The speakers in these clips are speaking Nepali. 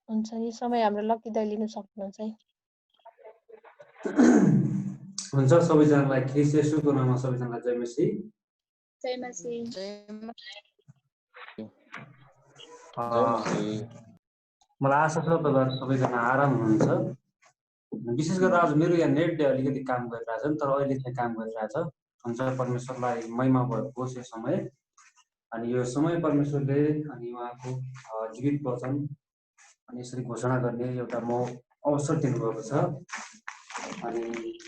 हुन्छ नि समय हाम्रो लकी दाइ लिन सक्नुहुन्छ है। हुन्छ सबैजनालाई ख्रिस्ट येशूको नाममा सबैजनालाई जय मसीह। जय मसीह। मलाई आशा छ तपाईँहरू सबैजना आराम हुनुहुन्छ। विशेष गरेर आज मेरो यहाँ नेटले अलिकति काम गरिरहेछ नि, तर अहिले चाहिँ काम गरिरहेछ। हुन्छ परमेश्वरलाई महिमा भएको यो समय, अनि यो समय परमेश्वरले अनि उहाँको जीवित वचन अनि यसरी घोषणा गर्ने एउटा अवसर दिनुभएको छ। अनि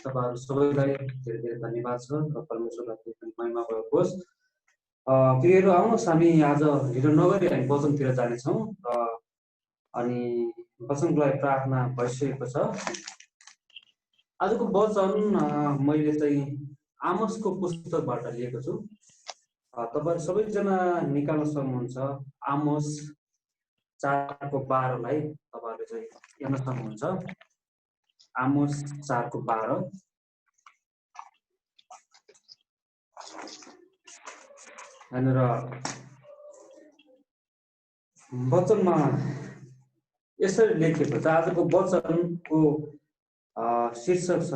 तपाईँहरू सबैलाई धेरै धेरै धन्यवाद छ र परमेश्वरलाई महिमा भएको होस्। प्रियहरू आउनुहोस् हामी आज ढिलो नगरी हामी वचनतिर जानेछौँ र अनि वचनको लागि प्रार्थना भइसकेको छ। आजको वचन मैले चाहिँ आमोसको पुस्तकबाट लिएको छु। तपाईहरु सबैजना निकाल्न सक्नुहुन्छ। आमोस 4:12 तपाईहरुले चाहिँ हेर्न सक्नुहुन्छ। आमोस 4:12 यहाँनिर वचनमा यसरी लेखिएको छ। आजको वचनको शीर्षक छ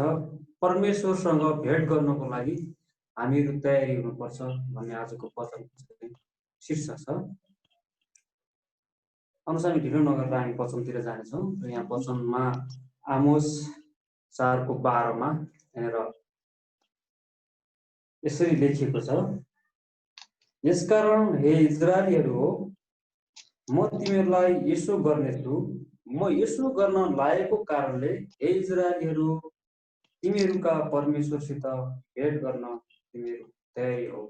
परमेश्वरसँग भेट गर्नको लागि हामीहरु तयारी हुनुपर्छ भन्ने आजको वचनको शीर्षक छ। अनुसार हामी ढिलो नगरेर हामी वचनतिर जानेछौँ। यहाँ वचनमा आमोस 4:12 मा यहाँनिर यसरी लेखिएको छ, यसकारण हे इजरायलीहरु हो, म तिमीहरूलाई यसो गर्नेछु, म यसो गर्न लागेको कारणले हे इजरायलीहरु तिमीहरूका परमेश्वरसित भेट गर्न तिमीहरू तयारी हो।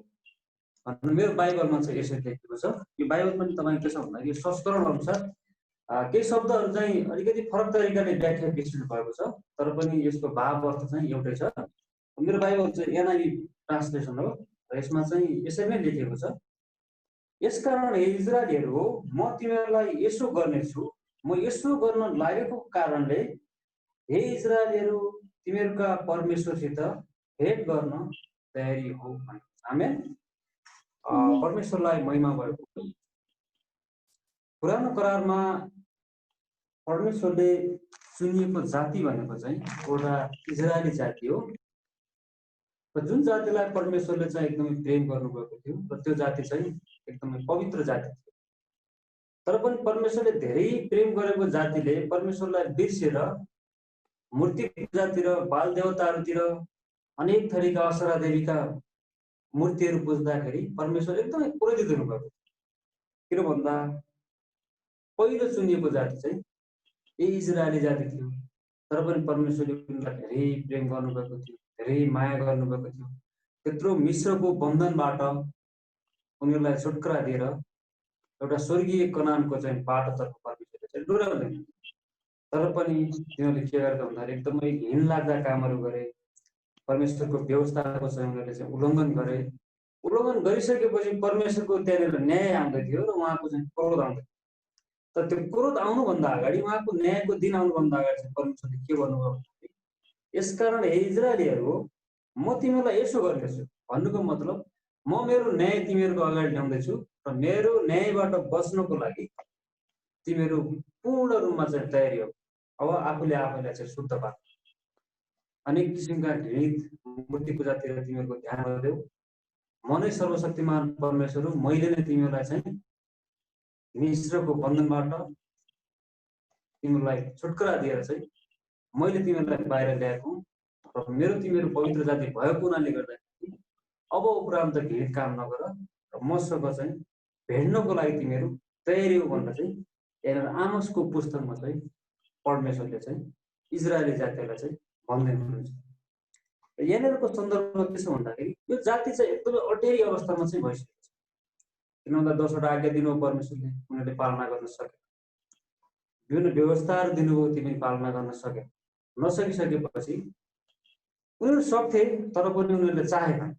मेरो बाइबलमा चाहिँ यसरी लेखिएको छ। यो बाइबल पनि तपाईँ के छ भन्दा यो संस्करण अनुसार केही शब्दहरू चाहिँ अलिकति फरक तरिकाले व्याख्या विस्तृत भएको छ, तर पनि यसको भाव अर्थ चाहिँ एउटै छ। मेरो बाइबल चाहिँ एनआईभी ट्रान्सलेसन हो र यसमा चाहिँ यसरी नै लेखिएको छ, यसकारण हे इजरायलीहरु हो, म तिमीहरूलाई यसो गर्नेछु, म यसो गर्न लागेको कारणले हे इजरायलीहरु तिमीहरूका परमेश्वरसित भेट गर्न तयारी हो। आमेन। परमेश्वरलाई महिमा भएको। पुरानो करारमा परमेश्वरले चुनिएको जाति भनेको चाहिँ एउटा इजरायली जाति हो र जुन जातिलाई परमेश्वरले चाहिँ एकदमै प्रेम गर्नुभएको थियो र त्यो जाति चाहिँ एकदमै पवित्र जाति थियो। तर पनि परमेश्वरले धेरै प्रेम गरेको जातिले परमेश्वरलाई बिर्सेर मूर्ति पूजातिर, बाल देवताहरूतिर, अनेक थरीका असरा देवीका मूर्तिहरू पुज्दाखेरि परमेश्वर एकदमै क्रोधित हुनुभएको थियो। किन भन्दा पहिलो चुनिएको जाति चाहिँ यही इजरायली जाति थियो। तर पनि परमेश्वरले उनीहरूलाई धेरै प्रेम गर्नुभएको थियो, धेरै माया गर्नुभएको थियो। त्यत्रो मिश्रको बन्धनबाट उनीहरूलाई छुटकारा दिएर एउटा स्वर्गीय कनानको चाहिँ बाटोतर्फ परमेश्वरले चाहिँ डोर्याउँदै थियो। तर पनि तिनीहरूले के गरेका भन्दाखेरि एकदमै घिनलाग्दा कामहरू गरे, परमेश्वरको व्यवस्थाको चाहिँ उनीहरूले चाहिँ उल्लङ्घन गरे। उल्लङ्घन गरिसकेपछि परमेश्वरको त्यहाँनिर न्याय आउँदै थियो र उहाँको चाहिँ क्रोध आउँदै थियो। तर त्यो क्रोध आउनुभन्दा अगाडि, उहाँको न्यायको दिन आउनुभन्दा अगाडि चाहिँ परमेश्वरले के गर्नुभयो भन्दाखेरि यसकारण हे इजरायलीहरु हो, म तिमीहरूलाई यसो गर्नेछु भन्नुको मतलब म मेरो न्याय तिमीहरूको अगाडि ल्याउँदैछु र मेरो न्यायबाट बच्नको लागि तिमीहरू पूर्ण रूपमा चाहिँ तयारी हो। अब आफूले आफैलाई चाहिँ शुद्ध पार। अनेक किसिमका घृणित मूर्ति पूजातिर तिमीहरूको ध्यान गर्दैौ। म नै सर्वशक्तिमान परमेश्वर हुँ, मैले नै तिमीहरूलाई चाहिँ मिश्रको बन्धनबाट तिमीहरूलाई छुटकारा दिएर चाहिँ मैले तिमीहरूलाई बाहिर ल्याएको र मेरो तिमीहरू पवित्र जाति भएको हुनाले गर्दाखेरि अब उपरान्त घृणित काम नगर र मसँग चाहिँ भेट्नको लागि तिमीहरू तयारी हो भनेर चाहिँ यहाँनिर आमोसको पुस्तकमा चाहिँ परमेश्वरले चाहिँ इजरायली जातिलाई चाहिँ भन्दै हुनुहुन्छ। यहाँनिरको सन्दर्भमा के छ भन्दाखेरि यो जाति चाहिँ एकदमै अटेरी अवस्थामा चाहिँ भइसकेको छ। किन भन्दा 10वटा आज्ञा दिनुभयो परमेश्वरले, उनीहरूले पालना गर्न सके। विभिन्न व्यवस्थाहरू दिनुभयो, तिमीले पालना गर्न सके। नसकिसकेपछि उनीहरू सक्थे, तर पनि उनीहरूले चाहेनन्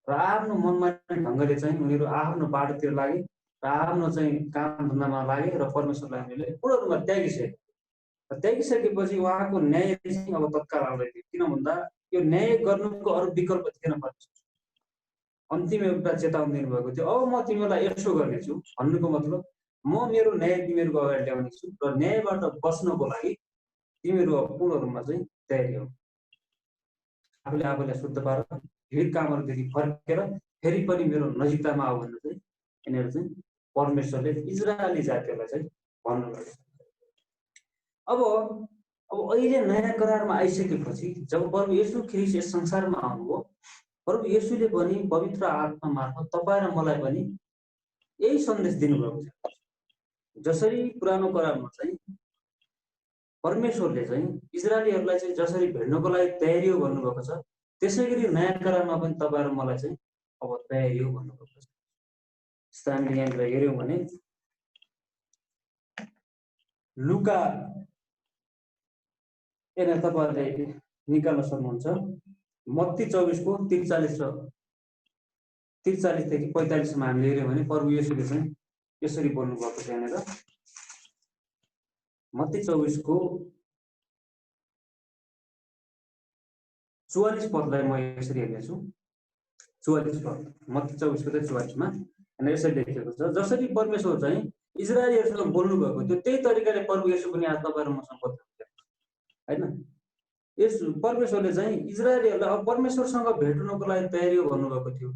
र आफ्नो मनमानी ढङ्गले चाहिँ उनीहरू आफ्नो बाटोतिर लागे र आफ्नो चाहिँ काम धन्दामा लागे र परमेश्वरलाई उनीहरूले पूर्ण रूपमा त्यागिसके। त्यागिसकेपछि उहाँको न्याय चाहिँ अब तत्काल आउँदै थियो। किन भन्दा यो न्याय गर्नुको अरू विकल्प थिएन। परमेश्वर अन्तिम एउटा चेतावनी दिनुभएको थियो, अब म तिमीहरूलाई यसो गर्नेछु भन्नुको मतलब म मेरो न्याय तिमीहरूको अगाडि ल्याउने छु र न्यायबाट बस्नको लागि तिमीहरू पूर्ण रूपमा चाहिँ तयारी हो। आफूले आफूलाई शुद्ध पार भिड कामहरूदेखि फर्केर फेरि पनि मेरो नजिकतामा आऊ भनेर चाहिँ यिनीहरू चाहिँ परमेश्वरले इजरायली जातिहरूलाई चाहिँ भन्नुभएको छ। अब अहिले नयाँ करारमा आइसकेपछि जब प्रभु येशू ख्रीष्ट यस संसारमा आउनुभयो, प्रभु येशूले पनि पवित्र आत्मा मार्फत तपाईँ र मलाई पनि यही सन्देश दिनुभएको छ। जसरी पुरानो करारमा चाहिँ परमेश्वरले चाहिँ इजरायलीहरूलाई चाहिँ जसरी भेट्नको लागि तयारी हो भन्नुभएको छ, त्यसै गरी नयाँ करारमा पनि तपाईँ र मलाई चाहिँ अब तयारी हो भन्नुभएको छ। जस्तो हामीले यहाँनिर हेऱ्यौँ भने लुका यहाँनिर तपाईँहरूले निकाल्न सक्नुहुन्छ। मत्ती 24को 43देखि 45सम्म हामीले हेऱ्यौँ भने प्रभु येशूले चाहिँ यसरी बोल्नुभएको छ। यहाँनिर मत्ती 24को 44 पदलाई म यसरी हेर्नेछु। 44 पद मत्ती 24को 44मा यसरी लेखिएको छ, जसरी परमेश्वर चाहिँ इजरायलीहरूसँग बोल्नुभएको थियो त्यही तरिकाले प्रभु येशू पनि आज तपाईँ र मसँग बोल्नुहुन्छ हैन। यस परमेश्वरले चाहिँ इजरायलीहरूलाई अब परमेश्वरसँग भेट्नको लागि तयारी हो भन्नुभएको थियो।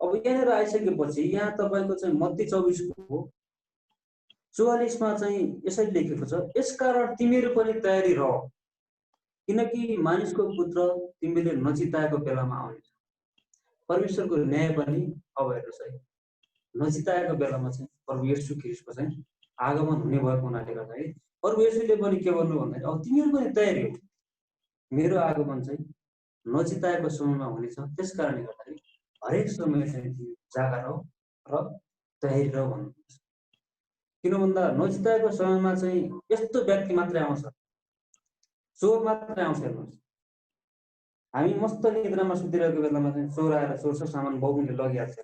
अब यहाँनिर आइसकेपछि यहाँ तपाईँको चाहिँ मत्ती 24को 44मा चाहिँ यसरी लेखेको छ, यसकारण तिमीहरू पनि तयारी रह, किनकि मानिसको पुत्र तिमीले नचिताएको बेलामा आउनेछ। परमेश्वरको न्याय पनि अब हेर्नुहोस् है, नचिताएको बेलामा चाहिँ प्रभु येशू ख्रीष्टको चाहिँ आगमन हुने भएको हुनाले गर्दाखेरि प्रभु येशूले पनि के भन्नु भन्दाखेरि अब तिमीहरू पनि तयारी हो, मेरो आगमन चाहिँ नचिताएको समयमा हुनेछ। त्यस कारणले गर्दाखेरि हरेक समय चाहिँ जागा रह र तयारी रह भन्नुहुन्छ। किन भन्दा नचिताएको समयमा चाहिँ यस्तो व्यक्ति मात्रै आउँछ, चोर मात्रै आउँछ। हेर्नुहोस्, हामी मस्त निद्रामा सुतिरहेको बेलामा चाहिँ चोर आएर चोर्छ, सामान बाउले लगिहाल्छ।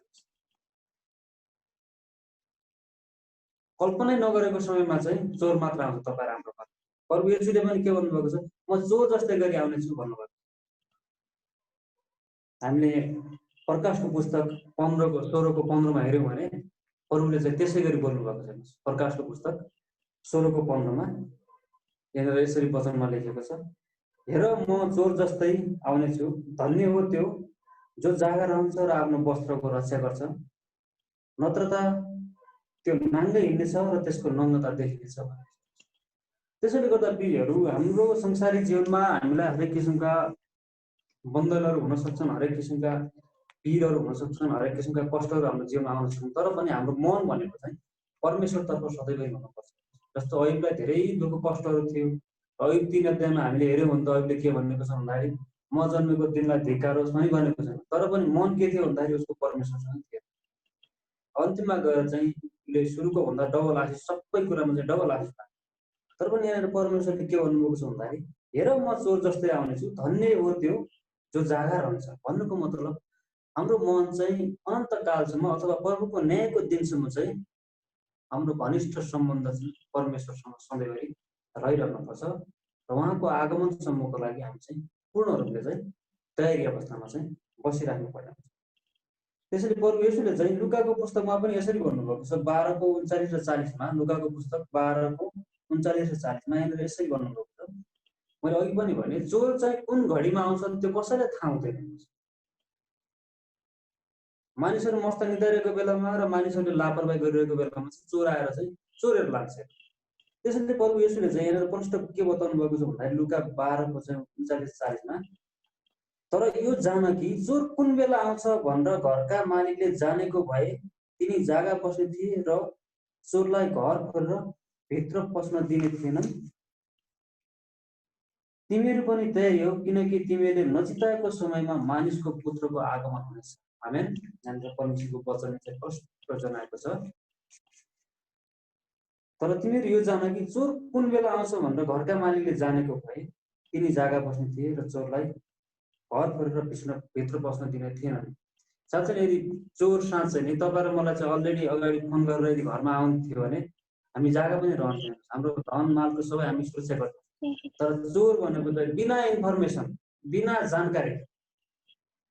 कल्पनै नगरेको समयमा चाहिँ चोर मात्र आउँछ तपाईँ हाम्रो घर। प्रभु येशूले पनि के भन्नुभएको छ, म चोर जस्तै गरी आउनेछु भन्नुभएको छ। हामीले प्रकाशको पुस्तक 16को 15मा हेऱ्यौँ भने प्रभुले चाहिँ त्यसै गरी बोल्नुभएको छ। प्रकाशको पुस्तक 16को 15मा यहाँनिर यसरी वचनमा लेखेको छ, हेर म चोर जस्तै आउनेछु, धन्य हो त्यो जो जागा रहन्छ र आफ्नो वस्त्रको रक्षा गर्छ, नत्र त त्यो नाङ्गै हिँड्नेछ र त्यसको नग्नता देखिनेछ। त्यसैले गर्दा प्रियहरू, हाम्रो संसारिक जीवनमा हामीलाई हरेक किसिमका बन्धनहरू हुन सक्छन्, हरेक किसिमका पीडहरू हुन सक्छन्, हरेक किसिमका कष्टहरू हाम्रो जीवनमा आउन सक्छन्, तर पनि हाम्रो मन भनेको चाहिँ परमेश्वरतर्फ सदैव हुनुपर्छ। जस्तो अयुबलाई धेरै दुःख कष्टहरू थियो। अयुब 3 अध्यायमा हामीले हेऱ्यौँ भने त अयुबले के भनेको छ भन्दाखेरि म जन्मेको दिनलाई धिक्कारोस् पनि भनेको छैन, तर पनि मन के थियो भन्दाखेरि उसको परमेश्वरसँग थियो। अन्तिममा गएर चाहिँ उसले सुरुको भन्दा डबल आशिष, सबै कुरामा चाहिँ डबल आशिष पायो। तर पनि यहाँनिर परमेश्वरले के भन्नुभएको छ भन्दाखेरि हेर म चोर जस्तै आउनेछु, धन्य हो त्यो जो जागा रहन्छ। भन्नुको मतलब हाम्रो मन चाहिँ अनन्तकालसम्म अथवा प्रभुको न्यायको दिनसम्म चाहिँ हाम्रो घनिष्ठ सम्बन्ध चाहिँ परमेश्वरसँग सधैँभरि रहिरहनुपर्छ र उहाँको आगमनसम्मको लागि हामी चाहिँ पूर्ण रूपले चाहिँ तयारी अवस्थामा चाहिँ बसिराख्नु पर्ने हुन्छ। त्यसैले प्रभु येशूले चाहिँ लुकाको पुस्तकमा पनि यसरी भन्नुभएको छ, 12को 39 र 40मा। लुकाको पुस्तक 12को 39 र 40मा यहाँनिर यसरी भन्नुभएको छ, मैले अघि पनि भने चोर चाहिँ कुन घडीमा आउँछ त्यो कसैलाई थाहा हुँदैन। मानिसहरू मस्त निदाइरहेको बेलामा र मानिसहरूले लापरवाही गरिरहेको बेलामा चाहिँ चोर आएर चाहिँ चोरेर लाग्छ। त्यसैले प्रभु येशूले चाहिँ यहाँनिर प्रष्ट के बताउनु भएको छ भन्दाखेरि लुका 12को चाहिँ 39-40मा, तर यो जान कि चोर कुन बेला आउँछ भनेर घरका मालिकले जानेको भए तिनी जागा बस्ने थिए र चोरलाई घर खोलेर भित्र पस्न दिने थिएनन्। तिमीहरू पनि तयारी हो, किनकि तिमीहरूले नचिताएको समयमा मानिसको पुत्रको आगमन हुनेछ। आमेन। यहाँनिर परमेश्वरको वचन चाहिँ स्पष्ट जनाएको छ, तर तिमीहरू यो जान कि चोर कुन बेला आउँछ भनेर घरका मालिकले जानेको भए तिनी जागा बस्ने थिए र चोरलाई घर खोलेर भित्र पस्न दिने थिएनन्। साँच्चै यदि चोर साँच्चै नै तपाईँ र मलाई चाहिँ अलरेडी अगाडि फोन गरेर यदि घरमा आउनु थियो भने हामी जागा पनि रहन्थ्यौँ, हाम्रो धन मालको सबै हामी सुरक्षा गर्थ्यौँ। तर चोर भनेको चाहिँ बिना इन्फर्मेसन, बिना जानकारी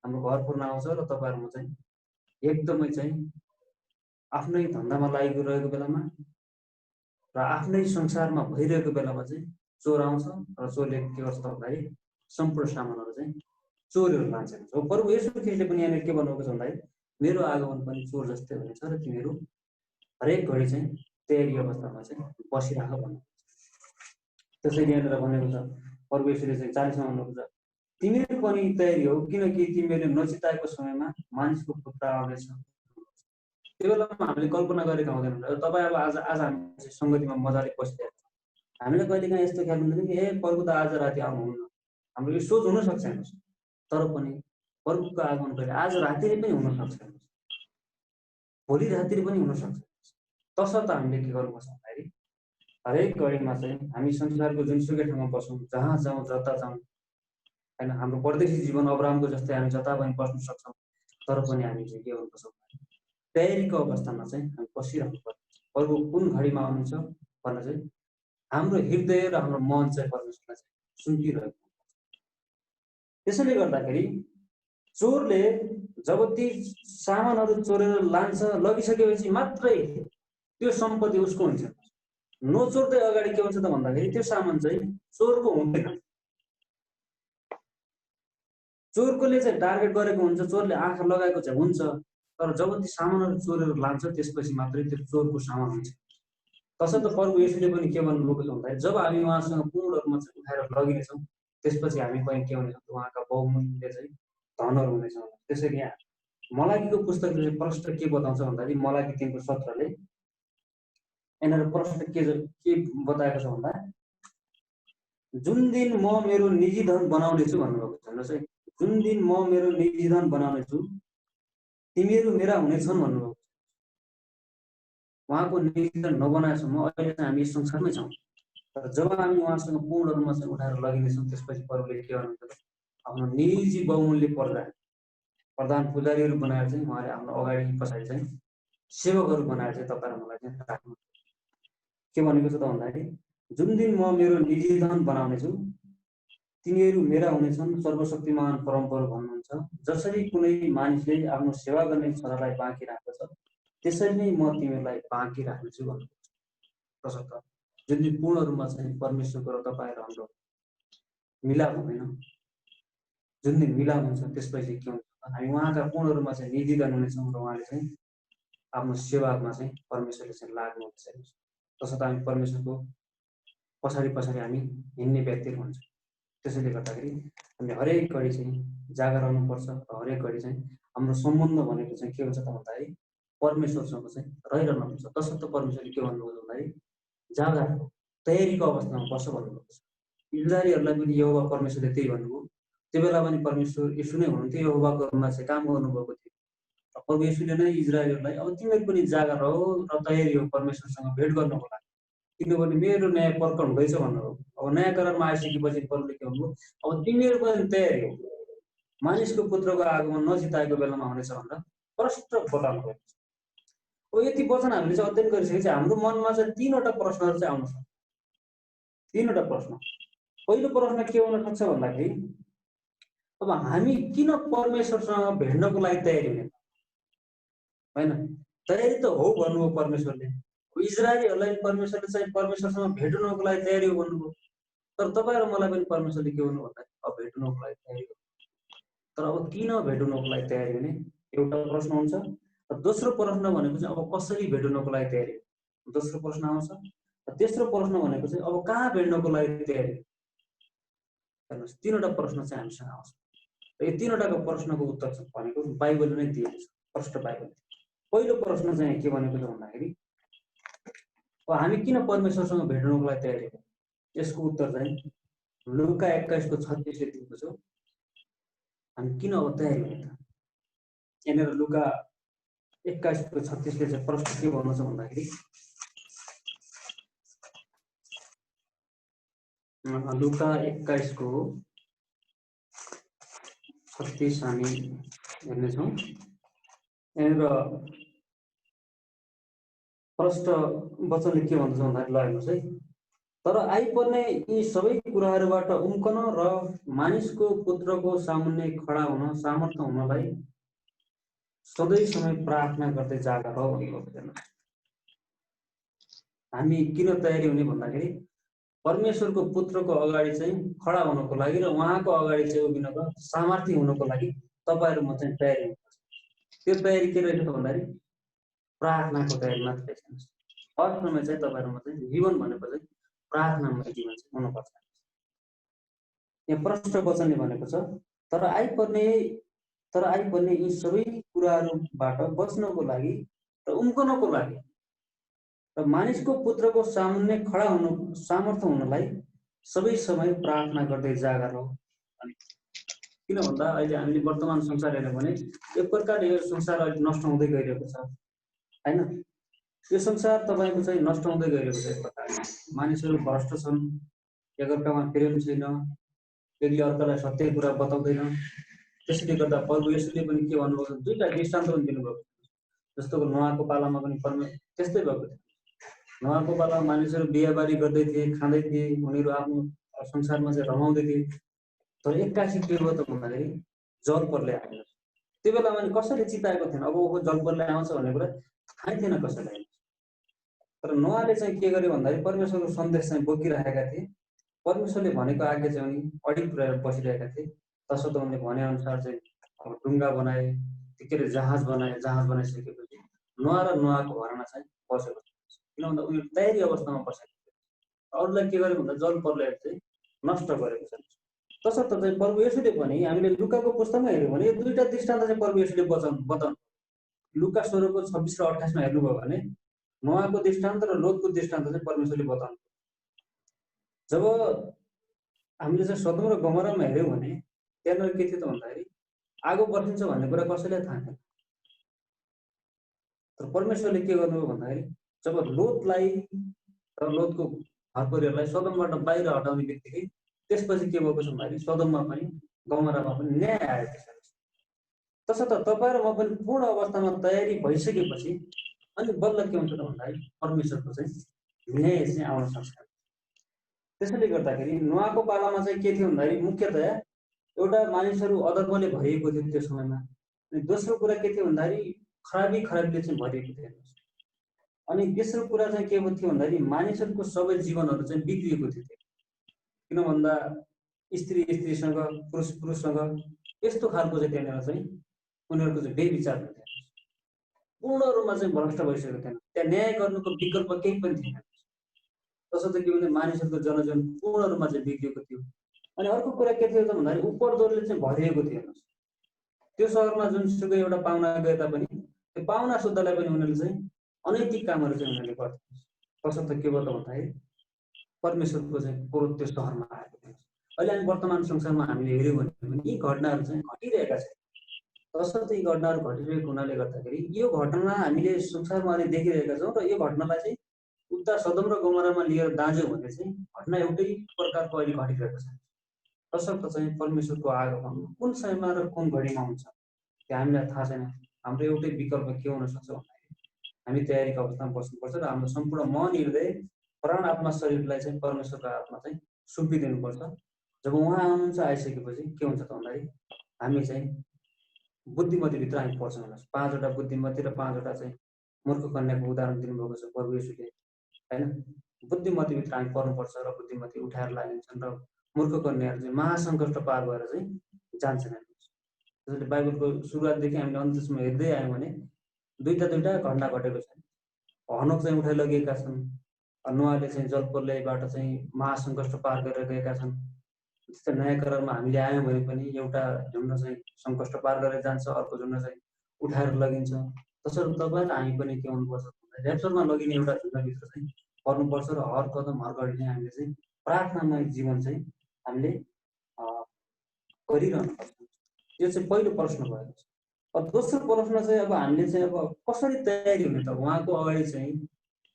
हाम्रो घर फोर्न आउँछ र तपाईँहरूमा चाहिँ एकदमै चाहिँ आफ्नै धन्दामा लागेको रहेको बेलामा र आफ्नै संसारमा भइरहेको बेलामा चाहिँ चोर आउँछ र चोरले के गर्छ भन्दाखेरि सम्पूर्ण सामानहरू चाहिँ चोरेर लान्छ। हो प्रभु येशू ख्रीष्टले पनि यहाँनिर के भन्नुभएको छ भन्दाखेरि मेरो आगमन पनि चोर जस्तै हुनेछ र तिमीहरू हरेक घडी चाहिँ तयारी अवस्थामा चाहिँ बसिराख भन्नु। त्यसैले यहाँनिर भनेको छ प्रभु येशूले चाहिँ 40मा भन्नुभएको छ तिमीहरू पनि तयारी हो किनकि तिमीहरूले नचिताएको समयमा मानिसको पुत्र आउनेछ। त्यो बेलामा हामीले कल्पना गरेका हुँदैन। तपाईँ अब आज हामी सङ्गतिमा मजाले बसिरहेको छ, हामीले कहिलेकाहीँ यस्तो ख्याल हुँदैन कि ए प्रभु त आज राति आउनुहुन्न। हाम्रो यो सोच हुनसक्छ हेर्नुहोस्, तर पनि प्रभुको आगमन कहिले आज रातिले पनि हुनसक्छ, भोलि रातिले पनि हुनसक्छ। तसर्थ हामीले के गर्नुपर्छ भन्दाखेरि हरेक घडीमा चाहिँ हामी संसारको जुनसुकै ठाउँमा बसौँ, जहाँ जाउँ जता जाउँ होइन, हाम्रो परदेशी जीवन अब्राहमको जस्तै हामी जता पनि बस्न सक्छौँ, तर पनि हामी चाहिँ के गर्नुपर्छ तयारीको अवस्थामा चाहिँ हामी बसिरहनु पर्छ। प्रभु कुन घडीमा आउनुहुन्छ भनेर चाहिँ हाम्रो हृदय र हाम्रो मन चाहिँ परमेश्वरलाई चाहिँ सुन्किरहेको हुन्छ। त्यसैले गर्दाखेरि चोरले जब ती सामानहरू चोरेर लान्छ, लगिसकेपछि मात्रै त्यो सम्पत्ति उसको हुन्छ। नचोर्दै अगाडि के हुन्छ त भन्दाखेरि त्यो सामान चाहिँ चोरको हुँदैन। चोरकोले चाहिँ टार्गेट गरेको हुन्छ, चोरले आँखा लगाएको चाहिँ हुन्छ, तर जब ती सामानहरू चोरेर लान्छ त्यसपछि मात्रै त्यो चोरको सामान हुन्छ। तसर्थ प्रभु येशूले पनि के भन्नुभएको छ भन्दाखेरि जब हामी उहाँसँग पूर्ण रूपमा चाहिँ उठाएर लगिनेछौँ त्यसपछि हामी पनि के हुनेछौँ उहाँका बहुमूल्य चाहिँ धनहरू हुनेछौँ। त्यसैले यहाँ मलाकीको पुस्तकले चाहिँ प्रश्न के बताउँछ भन्दाखेरि मलाकी 3:17ले यहाँनिर प्रश्न के बताएको छ भन्दा जुन दिन म मेरो निजी धन बनाउनेछु भन्नुभएको छ। हेर्नुहोस् है, जुन दिन म मेरो निजी धन बनाउनेछु तिमीहरू मेरा हुनेछन् भन्नुभएको छ। उहाँको निजी धन नबनाएसम्म अहिले चाहिँ हामी संसारमै छौँ, तर जब हामी उहाँसँग पूर्ण रूपमा चाहिँ उठाएर लगिनेछौँ त्यसपछि प्रभुले के गर्नुहुन्छ आफ्नो निजी बहुमूल्य प्रधान पुजारीहरू बनाएर चाहिँ उहाँले आफ्नो अगाडि पछाडि चाहिँ सेवकहरू बनाएर चाहिँ तपाईँ र मलाई चाहिँ राख्नु। के भनेको छ त भन्दाखेरि जुन दिन म मेरो निजी धन बनाउनेछु तिनीहरू मेरा हुनेछन् सर्वशक्तिमान परमप्रभु भन्नुहुन्छ। जसरी कुनै मानिसले आफ्नो सेवा गर्ने छोरालाई बाँकी राख्दछ त्यसरी नै म तिमीहरूलाई बाँकी राख्नेछु भन्नुहुन्छ। तसर्थ जुन दिन पूर्ण रूपमा चाहिँ परमेश्वरको र तपाईँ र हाम्रो मिलाप हुँदैन, जुन दिन मिलाप हुन्छ त्यसपछि के हुन्छ हामी उहाँका पूर्ण रूपमा चाहिँ निधिधन हुनेछौँ र उहाँले चाहिँ आफ्नो सेवामा चाहिँ परमेश्वरले चाहिँ लाग्नुहुन्छ। तसर्थ हामी परमेश्वरको पछाडि पछाडि हामी हिँड्ने व्यक्तिहरू हुन्छौँ। त्यसैले गर्दाखेरि हामीले हरेक घडी चाहिँ जागा रहनुपर्छ र हरेक घडी चाहिँ हाम्रो सम्बन्ध भनेको चाहिँ के हुन्छ त भन्दाखेरि परमेश्वरसँग चाहिँ रहिरहनुपर्छ। तसर्थ परमेश्वरले के भन्नुभयो भन्दाखेरि जागा तयारीको अवस्थामा बस्छ भन्नुभएको छ। इजरायलीहरूलाई पनि यहोवा परमेश्वरले त्यही भन्नुभयो। त्यो बेला पनि परमेश्वर येशू नै हुनुहुन्थ्यो, यहोवाको रूपमा चाहिँ काम गर्नुभएको थियो। प्रभु येशूले नै इजरायलीहरूलाई अब तिमीहरू पनि जागा रहो र तयारी हो परमेश्वरसँग भेट गर्नको लागि, किनभने मेरो न्याय प्रकट हुँदैछ भन्नुभयो। अब नयाँ करारमा आइसकेपछि प्रभुले के भन्नुभयो अब तिमीहरू पनि तयारी हो, मानिसको पुत्रको आगमन नजिताएको बेलामा हुनेछ भनेर प्रष्ट बताउनु भएको छ। अब यति वचन हामीले चाहिँ अध्ययन गरिसकेपछि हाम्रो मनमा चाहिँ 3वटा प्रश्नहरू चाहिँ आउन सक्छ। 3वटा प्रश्न। पहिलो प्रश्न के हुन सक्छ भन्दाखेरि अब हामी किन परमेश्वरसँग भेट्नको लागि तयारी हुने होइन? तयारी त हो भन्नुभयो परमेश्वरले। इजरायलीहरूलाई परमेश्वरले चाहिँ परमेश्वरसँग भेट्नको लागि तयारी हो भन्नुभयो, तर तपाईँ र मलाई पनि परमेश्वरले के भन्नु भन्दाखेरि अब भेट्नको लागि तयारी हो। तर अब किन भेट्नको लागि तयारी हुने एउटा प्रश्न हुन्छ। र दोस्रो प्रश्न भनेको चाहिँ अब कसरी भेट्नको लागि तयारी हो, दोस्रो प्रश्न आउँछ। र तेस्रो प्रश्न भनेको चाहिँ अब कहाँ भेट्नको लागि तयारी हो। हेर्नुहोस् 3वटा प्रश्न चाहिँ हामीसँग आउँछ र यो 3वटाको प्रश्नको उत्तर चाहिँ भनेको बाइबलले नै दिएको छ, प्रष्ट बाइबलले। पहिलो प्रश्न चाहिँ के भनेको छ भन्दाखेरि अब हामी किन परमेश्वरसँग भेट्नको लागि तयारी हो, यसको उत्तर चाहिँ लुका 21:36ले दिएको छ। हामी किन अब तयारी हुने त? यहाँनिर लुका 21:36ले चाहिँ प्रश्न के भन्नु छ भन्दाखेरि लुका 21:36 हामी हेर्नेछौँ। यहाँनिर प्रष्ट वचनले के भन्छ भन्दाखेरि ल हेर्नुहोस् है, तर आइपर्ने यी सबै कुराहरूबाट उम्कन र मानिसको पुत्रको सामुन्ने खडा हुन सामर्थ्य हुनलाई सधैँ समय प्रार्थना गर्दै जागा रह भन्नुभएको छ। हामी किन तयारी हुने भन्दाखेरि परमेश्वरको पुत्रको अगाडि चाहिँ खडा हुनको लागि र उहाँको अगाडि चाहिँ उभिनको सामर्थ्य हुनको लागि तपाईहरु म चाहिँ तयारी हुनुपर्छ। त्यो तयारी के रहेछ भन्दाखेरि प्रार्थनाको तयारी मात्रै छैन। फर्स्टमा चाहिँ तपाईहरुमा चाहिँ जीवन भनेको चाहिँ प्रार्थनामय जीवन चाहिँ हुनुपर्छ। यहाँ प्रष्ट वचनले भनेको छ तर आइपर्ने यी सबै कुराहरूबाट बच्नको लागि र उम्कनको लागि र मानिसको पुत्रको सामुन्ने खडा हुनु सामर्थ्य हुनलाई सबै समय प्रार्थना गर्दै जागा रहो। किन भन्दा अहिले हामीले वर्तमान संसार हेर्यौं भने एक प्रकारले यो संसार अहिले नष्ट हुँदै गइरहेको छ हैन। यो संसार तपाईको चाहिँ नष्ट हुँदै गइरहेको छ। एक प्रकारले मानिसहरू भ्रष्ट छन्, एकअर्कामा प्रेम छैन, एकले अर्कालाई सत्य कुरा बताउँदैन। त्यसैले गर्दा प्रभु येशूले पनि के भन्नुभएको छ, दुईटा दृष्टान्त पनि दिनुभएको छ। जस्तो नोआको पालामा पनि त्यस्तै भएको थियो। नोआको पालामा मानिसहरू बिहाबारी गर्दै थिए, खाँदै थिए, उनीहरू आफ्नो संसारमा चाहिँ रमाउँदै थिए। तर एक्कासी के भयो त भन्दाखेरि जल प्रलय आयो। त्यो बेला मैले कसैले चिताएको थिएन, अब ऊ जल प्रलय आउँछ भन्ने कुरा थाहै थिएन कसैलाई। तर नोआले चाहिँ के गर्यो भन्दाखेरि परमेश्वरको सन्देश चाहिँ बोकिरहेका थिए। परमेश्वरले भनेको आज्ञा चाहिँ उनी अडिग पुर्याएर बसिरहेका थिए। तसर्थ उनले भने अनुसार चाहिँ अब डुङ्गा बनाए, के अरे जहाज बनाइसकेपछि नोआ र नोआको घरमा चाहिँ बसेको छ। किन भन्दा उनीहरू तयारी अवस्थामा बसेको थियो। अरूलाई के गर्यो भन्दा जल प्रलय चाहिँ नष्ट गरेको छ। तसर्थ चाहिँ प्रभु येशूले पनि हामीले लुकाको पुस्तकमा हेर्यौं भने यो दुईटा दृष्टान्त चाहिँ प्रभु येशूले बताउनु। लुका 16 को 26 र 28 मा हेर्नुभयो भने नोआको दृष्टान्त र लोतको दृष्टान्त चाहिँ परमेश्वरले बताउनु। जब हामीले चाहिँ सदोम र गमोरामा हेर्यौं भने त्यहाँनिर के थियो त भन्दाखेरि आगो बर्सिन्छ भन्ने कुरा कसैलाई थाहा थिएन। तर परमेश्वरले के गर्नुभयो भन्दाखेरि जब लोतलाई र लोतको घर परिवारलाई सदोमबाट बाहिर हटाउने बित्तिकै त्यसपछि के भएको छ भन्दाखेरि सदोममा पनि गमोरामा पनि न्याय आयो। तसर्थ तपाईँ र म पनि पूर्ण अवस्थामा तयारी भइसकेपछि अनि बल्ल के हुन्छ त भन्दाखेरि परमेश्वरको चाहिँ न्याय चाहिँ आउन सक्छ। त्यसैले गर्दाखेरि नोआको पालामा चाहिँ के थियो भन्दाखेरि मुख्यतया एउटा मानिसहरू अधर्मले भरिएको थियो त्यो समयमा। अनि दोस्रो कुरा के थियो भन्दाखेरि खराबीले चाहिँ भरिएको थियो। अनि तेस्रो कुरा चाहिँ के थियो भन्दाखेरि मानिसहरूको सबै जीवनहरू चाहिँ बिग्रिएको थियो। किन भन्दा स्त्रीसँग पुरुषसँग यस्तो खालको चाहिँ त्यहाँनिर चाहिँ उनीहरूको चाहिँ बेविचार हुन्थ्यो। पूर्ण रूपमा चाहिँ भ्रष्ट भइसकेको थिएन। त्यहाँ न्याय गर्नुको विकल्प केही पनि थिएन। तसर्थ के भने मानिसहरूको जनजीवन पूर्ण रूपमा चाहिँ बिग्रिएको थियो। अनि अर्को कुरा के थियो त भन्दाखेरि उपद्रवले चाहिँ भरिएको थियो। त्यो सहरमा जुनसुकै एउटा पाहुना गए तापनि त्यो पाहुना शुद्धलाई पनि उनीहरूले चाहिँ अनैतिक कामहरू चाहिँ उनीहरूले गर्थे। तसर्थ के भयो त भन्दाखेरि परमेश्वरको चाहिँ क्रोध त्यो सहरमा आएको थियो। अहिले हामी वर्तमान संसारमा हामीले हेर्यौं भने यी घटनाहरू चाहिँ घटिरहेका छन्। तसर्थ यी घटनाहरू घटिरहेको हुनाले गर्दाखेरि यो घटना हामीले संसारमा अहिले देखिरहेका छौँ र यो घटनालाई चाहिँ उता सदोम र गमोरामा लिएर दाँज्यौँ भने चाहिँ घटना एउटै प्रकारको अहिले घटिरहेको छ। तसर्थ चाहिँ परमेश्वरको आगमन कुन समयमा र कुन घडीमा हुन्छ त्यो हामीलाई थाहा छैन। हाम्रो एउटै विकल्प के हुन सक्छ भन्दाखेरि हामी तयारीको अवस्थामा बस्नुपर्छ र हाम्रो सम्पूर्ण मन, हृदय, प्राण, आत्मा, शरीरलाई चाहिँ परमेश्वरको हातमा चाहिँ सुम्पिदिनुपर्छ। जब उहाँ आउनुहुन्छ आइसकेपछि के हुन्छ त भन्दाखेरि हामी चाहिँ बुद्धिमतीभित्र हामी पर्छौँ। 5 वटा बुद्धिमती र 5 वटा चाहिँ मूर्ख कन्याको उदाहरण दिनुभएको छ प्रभु येशूले हैन। बुद्धिमतीभित्र हामी पर्नुपर्छ र बुद्धिमती उठाएर लागिन्छन् र मूर्ख कन्याहरू चाहिँ महासङ्कष्ट पार भएर चाहिँ जान्छन्। त्यसैले बाइबलको सुरुवातदेखि हामीले अन्त्यसम्म हेर्दै आयौँ भने दुईटा घटना घटेको छ। हनोक चाहिँ उठाइ लगेका छन्। नोआले चाहिँ जल प्रलयबाट चाहिँ महासङ्कष्ट पार गरेर गएका छन्। त्यस्तै नयाँ करारमा हामीले आयौँ भने पनि एउटा झुन्ड चाहिँ सङ्कष्ट पार गरेर जान्छ, अर्को झुन्ड चाहिँ उठाएर लगिन्छ। तसर्थ तपाईँ र हामी पनि के हुनुपर्छ भन्दा ऱ्याप्चरमा लगिने एउटा झुन्डभित्र चाहिँ पर्नुपर्छ र हर कदम हर घडी नै हामीले चाहिँ प्रार्थनामय जीवन चाहिँ हामीले गरिरहनुपर्छ। यो चाहिँ पहिलो प्रश्न भएको छ। अब दोस्रो प्रश्न चाहिँ अब हामीले चाहिँ अब कसरी तयारी हुने त उहाँको अगाडि चाहिँ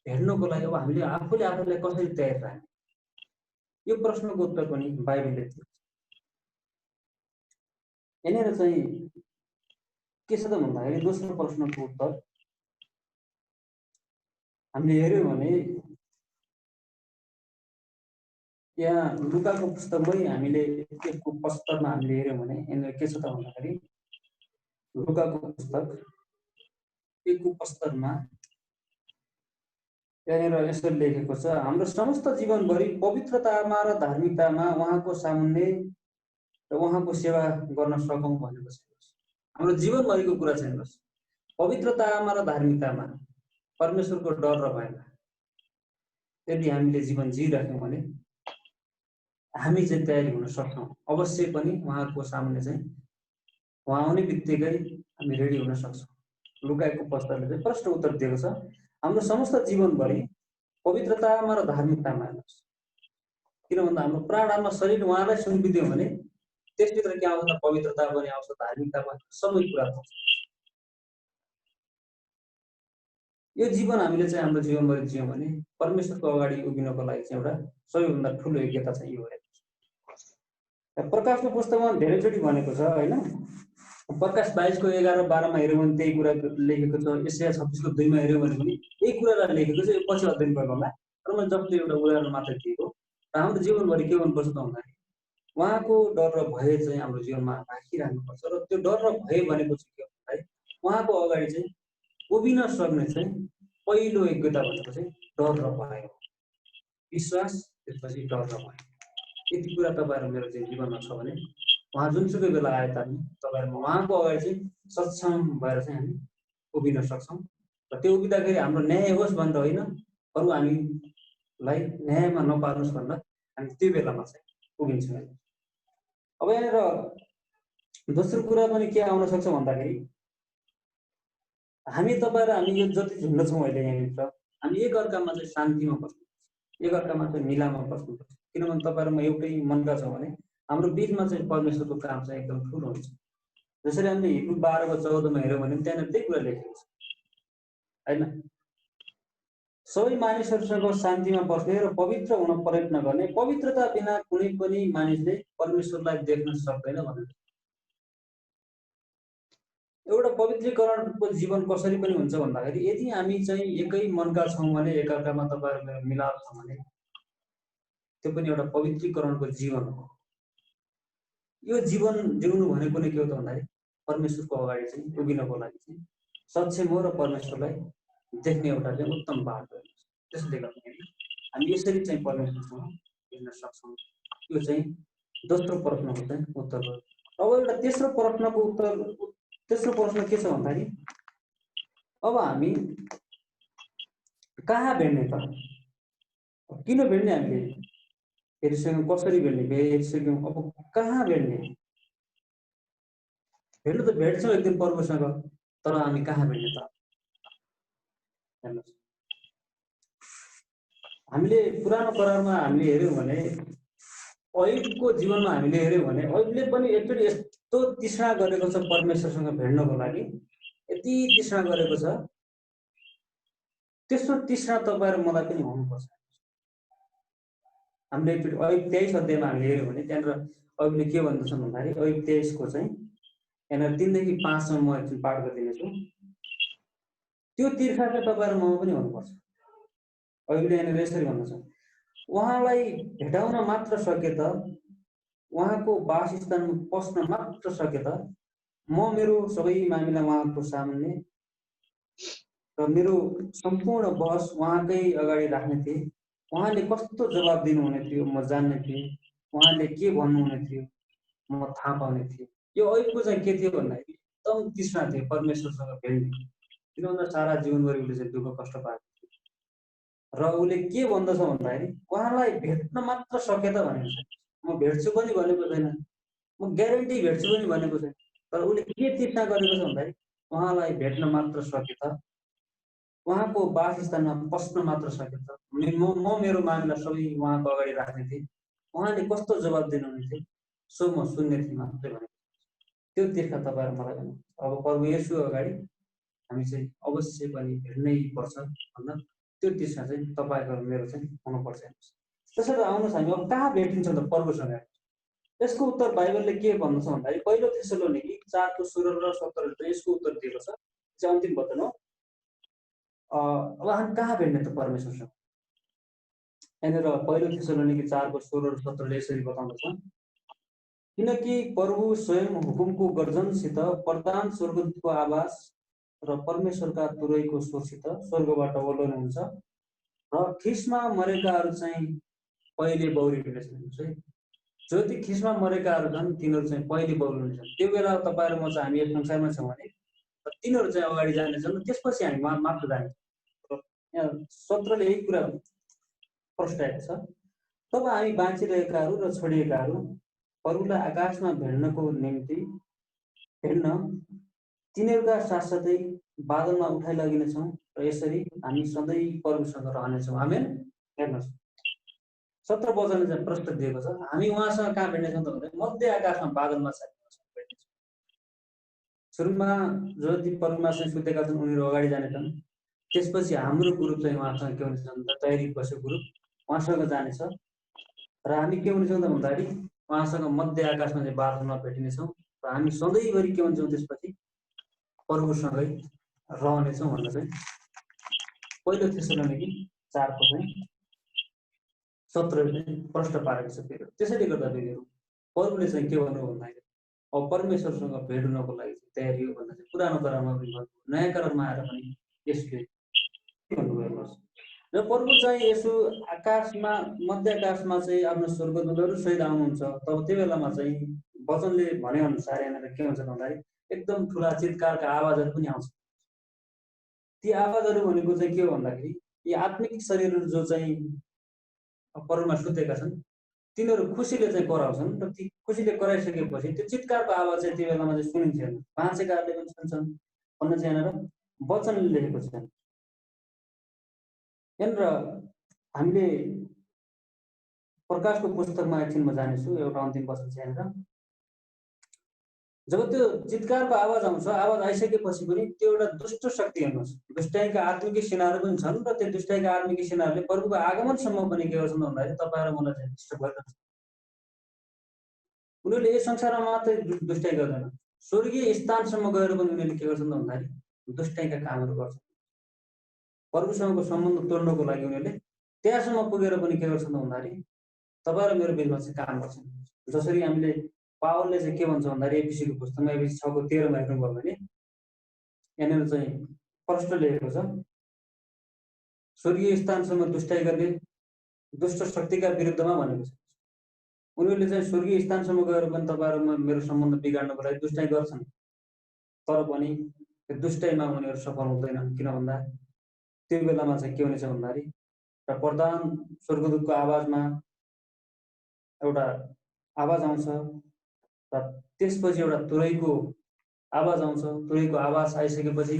हेर्नको लागि अब हामीले आफूले आफूलाई कसरी तयार राख्ने यो प्रश्नको उत्तर पनि बाइबलले दिन्छ। यहाँनिर चाहिँ के छ त भन्दाखेरि दोस्रो प्रश्नको उत्तर हामीले हेर्यौँ भने यहाँ लुकाको पुस्तकमै हामीले 1:75 मा हामीले हेर्यौँ भने यहाँनिर के छ त भन्दाखेरि लुकाको पुस्तक 1:75 मा यहाँनिर यसरी लेखेको छ, हाम्रो समस्त जीवनभरि पवित्रतामा र धार्मिकतामा उहाँको सामुन्ने र उहाँको सेवा गर्न सकौँ भनेको छ। हाम्रो जीवनभरिको कुरा छ हेर्नुहोस्, पवित्रतामा र धार्मिकतामा परमेश्वरको डर र भयमा यदि हामीले जीवन जिइराख्यौँ भने हामी चाहिँ तयारी हुन सक्छौँ। अवश्य पनि उहाँको सामुन्ने चाहिँ उहाँ आउने बित्तिकै हामी रेडी हुन सक्छौँ। लुकाएको पुस्तकले चाहिँ प्रष्ट उत्तर दिएको छ, हाम्रो समस्त जीवनभरि पवित्रतामा र धार्मिकतामा हेर्नुहोस्। किन भन्दा हाम्रो प्राण आत्मा शरीर उहाँलाई सुम्पिदियो भने त्यसभित्र के आउँछ, पवित्रता पनि आउँछ, धार्मिकता पनि, सबै कुरा आउँछ। यो जीवन हामीले चाहिँ हाम्रो जीवनभरि जियौँ भने परमेश्वरको अगाडि उभिनको लागि चाहिँ एउटा सबैभन्दा ठुलो योग्यता चाहिँ यो हो। प्रकाशको पुस्तकमा धेरैचोटि भनेको छ होइन, प्रकाश 22 को 11-12मा हेऱ्यौँ भने त्यही कुरा लेखेको छ। यसाया 26 को 2मा हेऱ्यौँ भने पनि यही कुरालाई लेखेको छ। यो पछि अध्ययन गर्नुहोला, तर मैले जस्तो एउटा उदाहरण मात्र दिएको। र हाम्रो जीवनभरि के गर्नुपर्छ त भन्दाखेरि उहाँको डर र भय चाहिँ हाम्रो जीवनमा राखिराख्नुपर्छ। र त्यो डर र भय भनेको चाहिँ के भन्दाखेरि उहाँको अगाडि चाहिँ उभिन सक्ने चाहिँ पहिलो योग्यता भनेको चाहिँ डर र भय हो। विश्वास, त्यसपछि डर र भय। यति कुरा तपाईँहरू मेरो चाहिँ जीवनमा छ भने उहाँ जुनसुकै बेला आए तापनि तपाईँहरू उहाँको अगाडि चाहिँ सक्षम भएर चाहिँ हामी उभिन सक्छौँ। र त्यो उभिँदाखेरि हाम्रो न्याय होस् भनेर होइन, अरू हामीलाई न्यायमा नपार्नुहोस् भनेर हामी त्यो बेलामा चाहिँ उभिन्छौँ। अब यहाँनिर दोस्रो कुरा पनि के आउन सक्छ भन्दाखेरि हामी तपाईँ र हामी यो जति झुन्ड छौँ अहिले यहाँनिर हामी एकअर्कामा चाहिँ शान्तिमा बस्नुपर्छ, एकअर्कामा चाहिँ मिलामा बस्नुपर्छ। किनभने तपाईँहरूमा एउटै मनका छौँ भने हाम्रो बिचमा चाहिँ परमेश्वरको काम चाहिँ एकदम ठुलो हुन्छ। जसरी हामीले हिब्रू 12:14मा हेऱ्यौँ भने त्यहाँनिर त्यही कुरा लेखेको छ होइन, सबै मानिसहरूसँग शान्तिमा बस्ने र पवित्र हुन प्रयत्न गर्ने, पवित्रता बिना कुनै पनि मानिसले परमेश्वरलाई देख्न सक्दैन भनेर। एउटा पवित्रीकरणको जीवन कसरी पनि हुन्छ भन्दाखेरि यदि हामी चाहिँ एकै मनका छौँ भने, एकअर्कामा तपाईँहरू मिलाप छ भने त्यो पनि एउटा पवित्रीकरणको जीवन हो। यो जीवन जिउनु भनेको नै के हो त भन्दाखेरि परमेश्वरको अगाडि चाहिँ उभिनको लागि चाहिँ सक्षम हो र परमेश्वरलाई देख्ने एउटा चाहिँ उत्तम बाटो हो। त्यसले गर्दाखेरि हामी यसरी चाहिँ परमेश्वरसँग हिँड्न सक्छौँ। यो चाहिँ दोस्रो प्रश्नको चाहिँ उत्तर हो। अब एउटा तेस्रो प्रश्न के छ भन्दाखेरि अब हामी कहाँ भेट्ने त, किन भेट्ने, हामीले फेरिसँग कसरी भेट्ने, भेटिसक्यौँ अब कहाँ भेट्ने? भेट्नु त भेट्छौँ एक दिन प्रभुसँग, तर हामी कहाँ भेट्ने त? हेर्नुहोस्, हामीले पुरानो करारमा हामीले हेऱ्यौँ भने अयुबको जीवनमा हामीले हेऱ्यौँ भने अयुबले पनि एकचोटि यस्तो तृष्णा गरेको छ परमेश्वरसँग भेट्नको लागि, यति तृष्णा गरेको छ। त्यस्तो तृष्णा तपाईँहरू मलाई पनि हुनुपर्छ। हामीले एकचोटि अयुब 23 अध्यायमा हामीले हेऱ्यौँ भने त्यहाँनिर अयुबले के भन्दछन् भन्दाखेरि अयुब 23 को चाहिँ यहाँनिर 3देखि 5सम्म म एकचोटि पाठ गरिदिनेछु। त्यो तिर्खा चाहिँ तपाईँहरूमा पनि हुनुपर्छ। अयुबले यहाँनिर यसरी भन्दछ, उहाँलाई भेटाउन मात्र सके त, उहाँको वासस्थानमा पस्न मात्र सके त म मेरो सबै मामिला उहाँको सामुन्ने र मेरो सम्पूर्ण बहस उहाँकै अगाडि राख्ने थिएँ। उहाँले कस्तो जवाब दिनुहुने थियो म जान्ने थिएँ, उहाँले के भन्नुहुने थियो म थाहा पाउने थिएँ। यो अयुबको चाहिँ के थियो भन्दाखेरि एकदम तृष्णा थियो परमेश्वरसँग भेट्ने। किन भन्दा सारा जीवनभरि उसले चाहिँ दुःख कष्ट पाएको थियो र उसले के भन्दछ भन्दाखेरि उहाँलाई भेट्न मात्र सके त भनेको छ। म भेट्छु पनि भनेको छैन, म ग्यारेन्टी भेट्छु पनि भनेको छैन, तर उसले के तृष्णा गरेको छ भन्दाखेरि उहाँलाई भेट्न मात्र सके त, उहाँको वासस्थानमा पस्न मात्र सके त म मेरो मामिला सबै उहाँको अगाडि राख्ने थिएँ, उहाँले कस्तो जवाब दिनुहुने थियो सो म सुन्ने थिएँ मात्रै भनेको। त्यो तिर्खा तपाईँहरू मलाई भन्नु। अब प्रभु येशू अगाडि हामी चाहिँ अवश्य पनि भेट्नै पर्छ भन्न त्यो तृष्णा चाहिँ तपाईँको मेरो चाहिँ हुनुपर्छ। त्यसैले आउनुहोस् हामी अब कहाँ भेटिन्छ त प्रभुसँग? यसको उत्तर बाइबलले के भन्दछ भन्दाखेरि पहिलो थेसलोनिकी 4:16-17 यसको उत्तर दिएको छ। चाहिँ अन्तिम वचन हो। अब हामी कहाँ भेट्ने त परमेश्वरसँग? यहाँनिर पहिलो थेसलोनिकी 4:16-17 यसरी बताउँदछ, किनकि प्रभु स्वयं हुकुमको गर्जनसित, प्रधान स्वर्गदूतको आवाज र परमेश्वरका तुरैको स्वरसित स्वर्गबाट ओर्लनुहुन्छ र खिसमा मरेकाहरू चाहिँ पहिले बौरिनेछन् है। जति खिसमा मरेकाहरू छन् तिनीहरू चाहिँ पहिले बौरिनेछन्। त्यो बेला तपाईँहरू म चाहिँ हामी यस संसारमा छौँ भने तिनीहरू चाहिँ अगाडि जानेछन् र त्यसपछि हामी मात्र जानेछौँ। यहाँ 17ले यही कुरा प्रस्ताएको छ। तब हामी बाँचिरहेकाहरू र छोडिएकाहरू प्रभुलाई आकाशमा भेट्नको निम्ति तिनीहरूका साथसाथै बादलमा उठाइ लगिनेछौँ र यसरी हामी सधैँ प्रभुसँग रहनेछौँ। आमेन। हेर्नुहोस् 17 वचनले चाहिँ प्रश्न दिएको छ, हामी उहाँसँग कहाँ भेट्नेछौँ त भन्दा मध्य आकाशमा बादलमा भेट्नेछौँ। सुरुमा जति परमासँग सुतेका छन् उनीहरू अगाडि जानेछन्। त्यसपछि हाम्रो ग्रुप चाहिँ उहाँसँग के हुनेछ भन्दा तयारी बसेको ग्रुप उहाँसँग जानेछ र हामी के हुनेछौँ त भन्दाखेरि उहाँसँग मध्य आकाशमा चाहिँ बादलमा भेटिनेछौँ र हामी सधैँभरि के हुन्छौँ त्यसपछि प्रभुसँगै रहनेछौँ भनेर चाहिँ पहिलो थेसलोनिकी 4 को चाहिँ 17 प्रश्न पारेको छ। फेरि त्यसैले गर्दा फेरि प्रभुले चाहिँ के भन्नु भन्दाखेरि अब परमेश्वरसँग भेट हुनको लागि तयारी हो भन्दा चाहिँ पुरानो करारमा पनि भन्नु, नयाँ करारमा आएर पनि यसले के भन्नुभयो हेर्नुहोस्। र प्रभु चाहिँ यसो आकाशमा मध्य आकाशमा चाहिँ आफ्नो स्वर्गदूतहरू सहित आउनुहुन्छ। तब त्यो बेलामा चाहिँ वचनले भने अनुसार यहाँनिर के हुन्छ भन्दाखेरि एकदम ठुला चित्कारका आवाजहरू पनि आउँछ। ती आवाजहरू भनेको चाहिँ के हो भन्दाखेरि यी आत्मिक शरीरहरू जो चाहिँ परमा सुतेका छन् तिनीहरू खुसीले चाहिँ कराउँछन् र ती खुसीले कराइसकेपछि त्यो चित्कारको आवाज चाहिँ त्यो बेलामा चाहिँ सुनिन्छ। बाँचेकाहरूले पनि सुन्छन् भन्ने चाहिँ यहाँनिर वचनले लेखेको छ। यहाँनिर हामीले प्रकाशको पुस्तकमा एकछिनमा जानेछु। एउटा अन्तिम वचन चाहिँ यहाँनिर जब त्यो चित्कारको आवाज आउँछ, आवाज आइसकेपछि पनि त्यो एउटा दुष्ट शक्ति हेर्नुहोस्, दुष्टाइका आत्मिक सेनाहरू पनि छन् र त्यो दुष्टाइका आत्मिक सेनाहरूले प्रभुको आगमनसम्म पनि के गर्छन् भन्दाखेरि तपाईँहरू मलाई चाहिँ डिस्टर्ब गरिरहन्छ। उनीहरूले यस संसारमा मात्रै दुष्टाइ गर्दैन, स्वर्गीय स्थानसम्म गएर पनि उनीहरूले के गर्छन् भन्दाखेरि दुष्टाइका कामहरू गर्छन्। प्रभुसँगको सम्बन्ध तोड्नको लागि उनीहरूले त्यहाँसम्म पुगेर पनि के गर्छन् भन्दाखेरि तपाईँ र मेरो बिचमा चाहिँ काम गर्छन्। जसरी हामीले पावलले चाहिँ के भन्छ भन्दाखेरि एफिसीको पुस्तकमा एफिसी 6 को 13 मा हेर्नुभयो भने यहाँनिर चाहिँ प्रश्न लेखेको छ, स्वर्गीय स्थानसम्म दुष्टाइ गर्ने दुष्ट शक्तिका विरुद्धमा भनेको छ। उनीहरूले चाहिँ स्वर्गीय स्थानसम्म गएर पनि तपाईँहरू मेरो सम्बन्ध बिगाड्नको लागि दुष्टाइ गर्छन्, तर पनि त्यो दुष्टाइमा उनीहरू सफल हुँदैनन्। किन भन्दा त्यो बेलामा चाहिँ के हुनेछ भन्दाखेरि र प्रधान स्वर्गदूतको आवाजमा एउटा आवाज आउँछ र त्यसपछि एउटा तुरैको आवाज आउँछ। तुरैको आवाज आइसकेपछि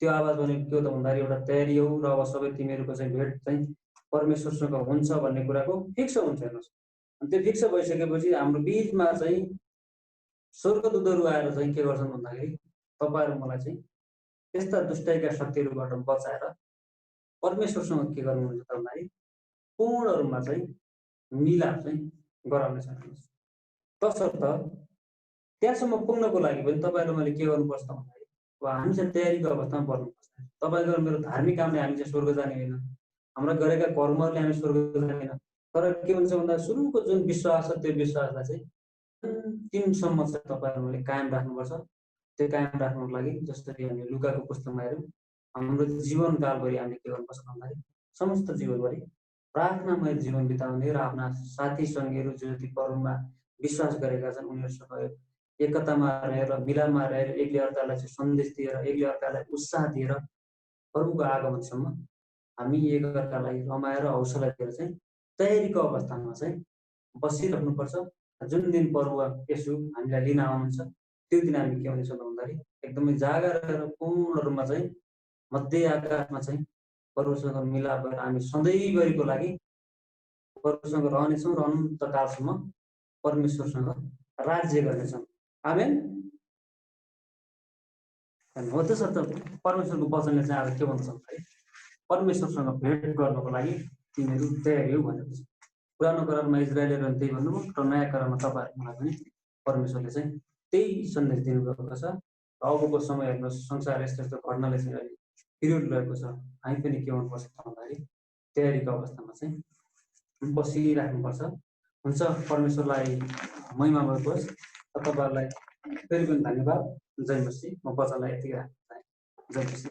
त्यो आवाज भनेको के हो त भन्दाखेरि एउटा तयारी हो र अब सबै तिमीहरूको चाहिँ भेट चाहिँ परमेश्वरसँग हुन्छ भन्ने कुराको फिक्स हुन्छ। हेर्नुहोस्, अनि त्यो फिक्स भइसकेपछि हाम्रो बिचमा चाहिँ स्वर्गदूतहरू आएर चाहिँ के गर्छन् भन्दाखेरि तपाईँहरू मलाई चाहिँ त्यस्ता दुष्टाइका शक्तिहरूबाट बचाएर परमेश्वरसँग के गर्नुहुन्छ त भन्दाखेरि पूर्ण रूपमा चाहिँ मिलाप चाहिँ गराउनेछ। तसर्थ त्यहाँसम्म पुग्नको लागि पनि तपाईँहरू मैले के गर्नुपर्छ भन्दाखेरि हामी चाहिँ तयारीको अवस्थामा पर्नुपर्छ। तपाईँको मेरो धार्मिक कामले हामी चाहिँ स्वर्ग जाने होइन, हाम्रा गरेका कर्महरूले हामी स्वर्ग जाने होइन, तर के हुन्छ भन्दा सुरुको जुन विश्वास छ त्यो विश्वासलाई चाहिँ अन्तिमसम्म चाहिँ तपाईँहरूले कायम राख्नुपर्छ। त्यो कायम राख्नको लागि जसरी हामी लुकाको पुस्तकमा हेऱ्यौँ, हाम्रो जीवनकालभरि हामीले के गर्नुपर्छ भन्दाखेरि समस्त जीवनभरि प्रार्थनामय जीवन बिताउने र आफ्ना साथी सङ्गीहरू जो प्रभुमा विश्वास गरेका छन् उनीहरूसँग एकतामा रहेर मिलापमा रहेर एकले अर्कालाई चाहिँ सन्देश दिएर एकले अर्कालाई उत्साह दिएर प्रभुको आगमनसम्म हामी एक अर्कालाई रमाएर हौसला दिएर चाहिँ तयारीको अवस्थामा चाहिँ बसिराख्नुपर्छ। जुन दिन प्रभु यसो हामीलाई लिन आउनुहुन्छ त्यो दिन हामी के हुनेछौँ भन्दाखेरि एकदमै जागा रहेर पूर्ण रूपमा चाहिँ मध्य आकाशमा चाहिँ प्रभुसँग मिलाप गरेर हामी सधैँभरिको लागि प्रभुसँग रहनेछौँ र अनन्तकालसम्म परमेश्वरसँग राज्य गर्नेछौँ। आमेन। हो त्यसर्थ परमेश्वरको वचनले चाहिँ आज के भन्छ भन्दाखेरि परमेश्वरसँग भेट गर्नको लागि तिमीहरू तयारी हो भनेको छ। पुरानो करारमा इजरायलीहरूले त्यही भन्नुभयो र नयाँ करारमा तपाईँहरूलाई पनि परमेश्वरले चाहिँ त्यही सन्देश दिनुभएको छ। अबको समय हेर्नुहोस्, संसार यस्तो यस्तो घटनाले चाहिँ अहिले पिरियड रहेको छ। हामी पनि के गर्नुपर्छ भन्दाखेरि तयारीको अवस्थामा चाहिँ बसिराख्नुपर्छ। हुन्छ, परमेश्वरलाई महिमा भएको होस्। तपाईँहरूलाई फेरि पनि धन्यवाद। जय मसीह। म वचनलाई यति राख्न चाहे। जय मसीह।